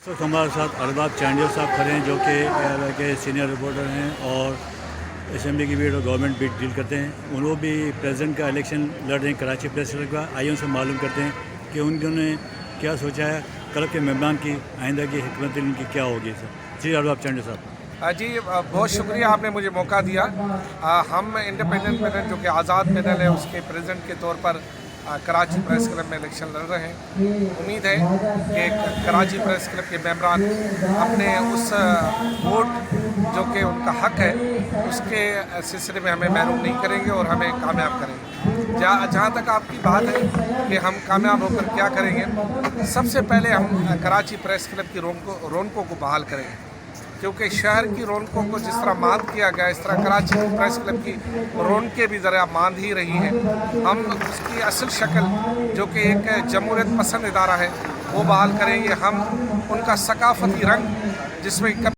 वक्त हमारे साथ अरबाब चांडिया साहब खड़े हैं जो कि सीनियर रिपोर्टर हैं और असेंबली की बीट और गवर्नमेंट बीट डील करते हैं। उन लोग भी प्रेसिडेंट का इलेक्शन लड़ रहे हैं कराची प्रेस क्लब का। आइए उनसे मालूम करते हैं कि उन्होंने क्या सोचा है, क्लब के मेम्बरान की आइंदा की हिकमत उनकी क्या होगी। सर जी अरबाब चांडिया साहब। जी बहुत शुक्रिया, आपने मुझे मौका दिया। हम इंडिपेंडेंट पैनल जो कि आज़ाद पैनल है उसके प्रेसिडेंट के तौर पर कराची प्रेस क्लब में इलेक्शन लड़ रहे हैं। उम्मीद है कि कराची प्रेस क्लब के मेंबरान अपने उस वोट जो कि उनका हक है उसके सिलसिले में हमें महरूम नहीं करेंगे और हमें कामयाब करेंगे। जहाँ तक आपकी बात है कि हम कामयाब होकर क्या करेंगे, सबसे पहले हम कराची प्रेस क्लब की रौनकों को बहाल करेंगे, क्योंकि शहर की रौनकों को जिस तरह मांद किया गया इस तरह कराची प्रेस क्लब की रौनकें भी ज़रा मांद ही रही हैं। हम उसकी असल शक्ल जो कि एक जमहूरियत पसंद इदारा है वो बहाल करेंगे। हम उनका सकाफती रंग जिसमें कभी